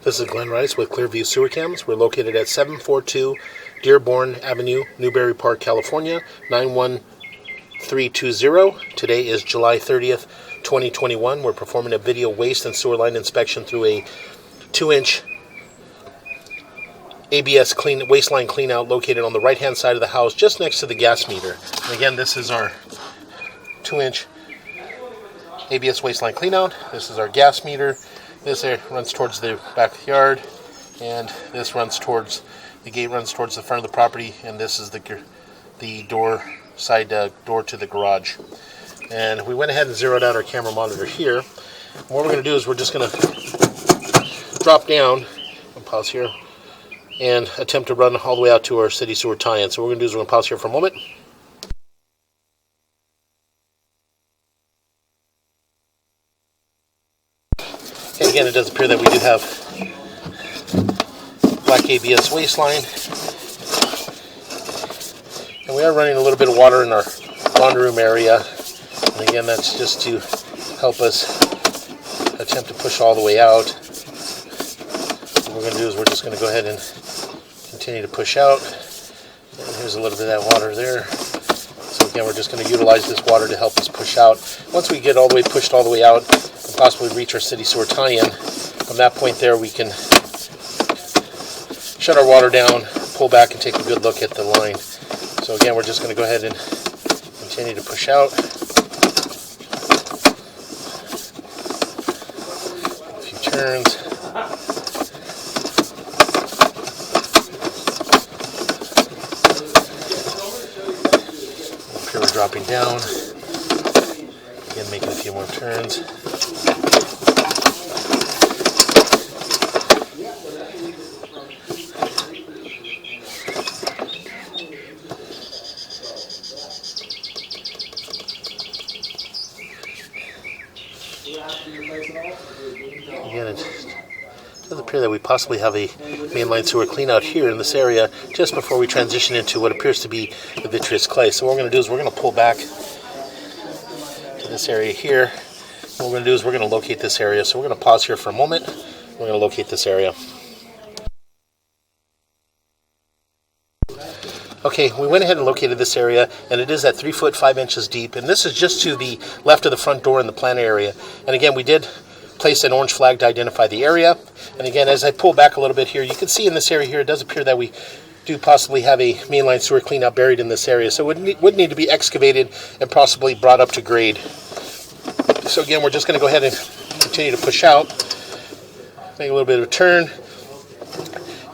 This is Glenn Rice with Clearview Sewer Cams. We're located at 742 Dearborn Avenue, Newbury Park, California, 91320. Today is July 30th, 2021. We're performing a video waste and sewer line inspection through a 2-inch ABS waste line cleanout located on the right-hand side of the house, just next to the gas meter. And again, this is our 2-inch ABS waste line cleanout. This is our gas meter. This runs towards the backyard, and this runs towards the gate, runs towards the front of the property, and this is the side door to the garage. And we went ahead and zeroed out our camera monitor here. And what we're going to do is we're just going to drop down, and pause here, and attempt to run all the way out to our city sewer tie-in. So what we're going to do is we're going to pause here for a moment. And again, it does appear that we do have black ABS waste line. And we are running a little bit of water in our laundry room area. And again, that's just to help us attempt to push all the way out. What we're going to do is we're just going to go ahead and continue to push out. And here's a little bit of that water there. So again, we're just going to utilize this water to help us push out. Once we get all the way pushed all the way out, and possibly reach our city sewer tie-in, from that point there we can shut our water down, pull back, and take a good look at the line. So again, we're just going to go ahead and continue to push out. A few turns. Up here we're dropping down. Again, making a few more turns. Again, it does appear that we possibly have a mainline sewer clean out here in this area just before we transition into what appears to be the vitreous clay. So what we're going to do is we're going to pull back to this area here. What we're going to do is we're going to locate this area. So we're going to pause here for a moment. We're going to locate this area. Okay, we went ahead and located this area, and it is at 3 foot 5 inches deep, and this is just to the left of the front door in the plant area. And again, we did place an orange flag to identify the area. And again, as I pull back a little bit here, you can see in this area here, it does appear that we do possibly have a mainline sewer cleanout buried in this area. So it would need to be excavated and possibly brought up to grade. So again, we're just going to go ahead and continue to push out, make a little bit of a turn.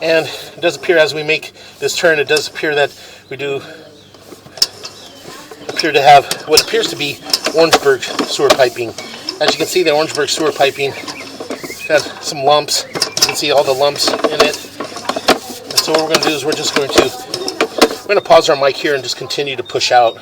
And it does appear as we make this turn, it does appear that we do appear to have what appears to be Orangeburg sewer piping. As you can see, the Orangeburg sewer piping has some lumps. You can see all the lumps in it. And so what we're going to do is we're going to pause our mic here and just continue to push out.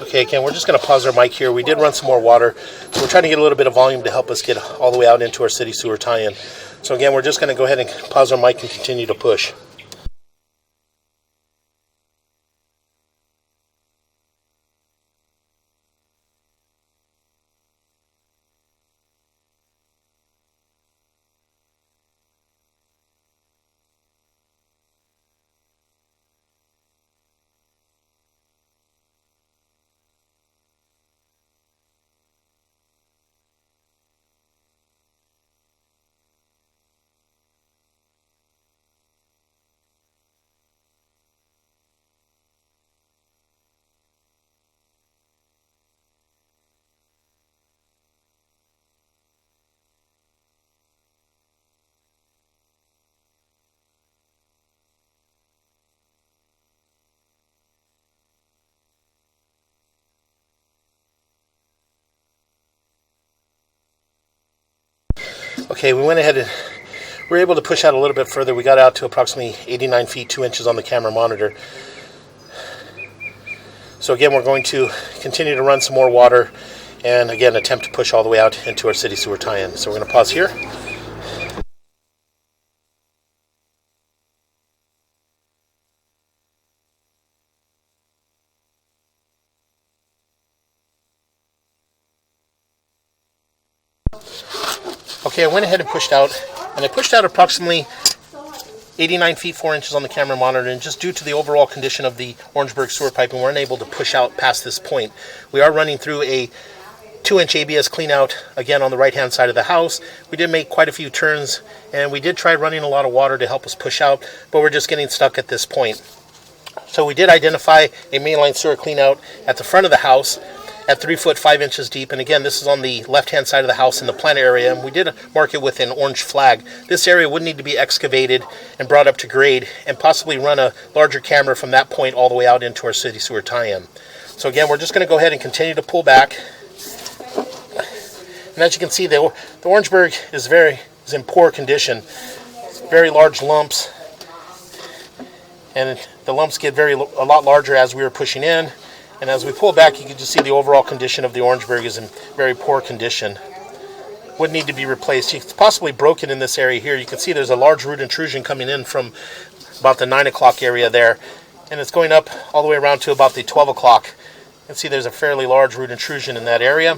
Okay, again, we're just going to pause our mic here. We did run some more water, so we're trying to get a little bit of volume to help us get all the way out into our city sewer tie-in. So again, we're just going to go ahead and pause our mic and continue to push. Okay, we went ahead and we were able to push out a little bit further. We got out to approximately 89 feet 2 inches on the camera monitor. So again, we're going to continue to run some more water and again attempt to push all the way out into our city sewer tie-in. So we're going to pause here. Okay, I went ahead and pushed out, and I pushed out approximately 89 feet 4 inches on the camera monitor, and just due to the overall condition of the Orangeburg sewer pipe, we weren't able to push out past this point. We are running through a 2-inch ABS cleanout again on the right hand side of the house. We did make quite a few turns, and we did try running a lot of water to help us push out, but we're just getting stuck at this point. So we did identify a mainline sewer cleanout at the front of the house at 3 foot 5 inches deep, and again, this is on the left hand side of the house in the plant area, and we did mark it with an orange flag. This area would need to be excavated and brought up to grade and possibly run a larger camera from that point all the way out into our city sewer tie-in. So again, we're just going to go ahead and continue to pull back. And as you can see, the Orangeburg is in poor condition. Very large lumps, and the lumps get a lot larger as we were pushing in. And as we pull back, you can just see the overall condition of the Orangeburg is in very poor condition. Would need to be replaced. It's possibly broken in this area here. You can see there's a large root intrusion coming in from about the 9 o'clock area there, and it's going up all the way around to about the 12 o'clock. You can see there's a fairly large root intrusion in that area.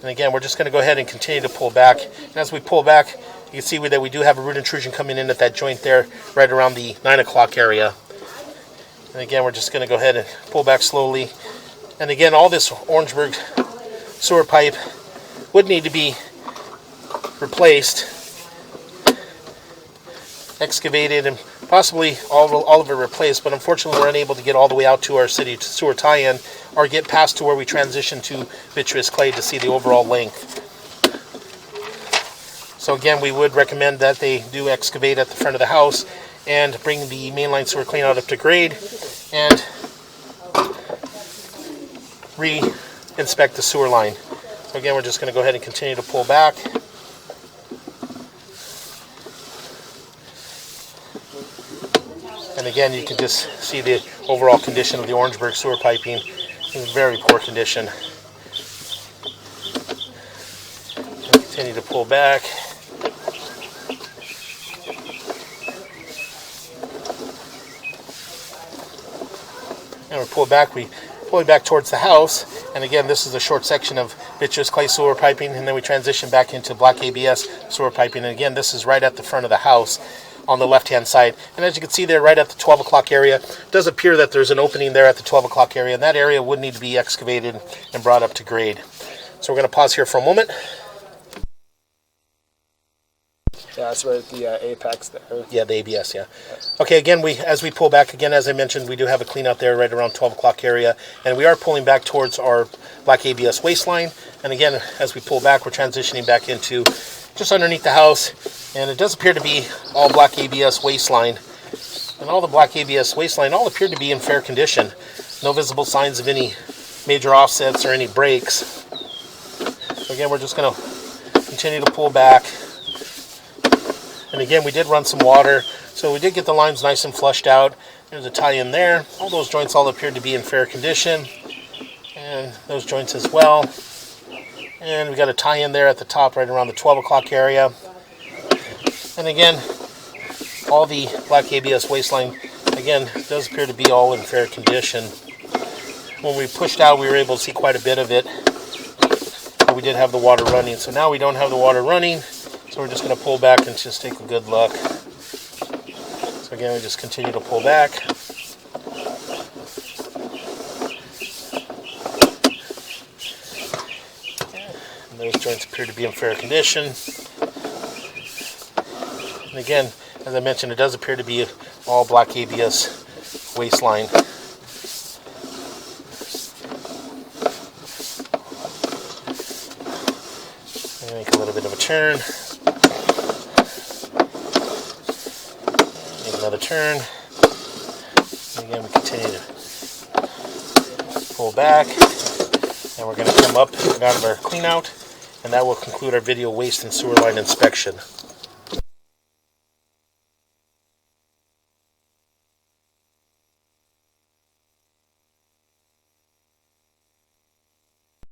And again, we're just going to go ahead and continue to pull back. And as we pull back, you can see that we do have a root intrusion coming in at that joint there, right around the 9 o'clock area. And again, we're just going to go ahead and pull back slowly. And again, all this Orangeburg sewer pipe would need to be replaced, excavated, and possibly all of it replaced. But unfortunately, we're unable to get all the way out to our city sewer tie-in or get past to where we transition to vitreous clay to see the overall length. So again, we would recommend that they do excavate at the front of the house and bring the mainline sewer cleanout up to grade and re-inspect the sewer line. So again, we're just going to go ahead and continue to pull back. And again, you can just see the overall condition of the Orangeburg sewer piping in very poor condition. And continue to pull back. And we pull back towards the house, and again, this is a short section of vitreous clay sewer piping, and then we transition back into black ABS sewer piping, and again, this is right at the front of the house on the left hand side. And as you can see there, right at the 12 o'clock area, it does appear that there's an opening there at the 12 o'clock area, and that area would need to be excavated and brought up to grade. So we're going to pause here for a moment. Yeah, that's right at the apex there. Yeah, the ABS, yeah. Okay, again, as we pull back, again, as I mentioned, we do have a clean out there right around 12 o'clock area, and we are pulling back towards our black ABS waistline. And again, as we pull back, we're transitioning back into just underneath the house, and it does appear to be all black ABS waistline. And all the black ABS waistline all appear to be in fair condition. No visible signs of any major offsets or any breaks. So again, we're just going to continue to pull back. And again, we did run some water So we did get the lines nice and flushed out. There's a tie-in there. All those joints all appeared to be in fair condition. And those joints as well. And we got a tie-in there at the top right around the 12 o'clock area. And again, all the black ABS waistline, again, does appear to be all in fair condition. When we pushed out, we were able to see quite a bit of it. But we did have the water running. So now we don't have the water running. So we're just going to pull back and just take a good look. So again, we just continue to pull back. And those joints appear to be in fair condition. And again, as I mentioned, it does appear to be all black ABS waistline. Make a little bit of a turn. Make another turn. And again, we continue to pull back. And we're going to come up and out of our clean out. And that will conclude our video waste and sewer line inspection.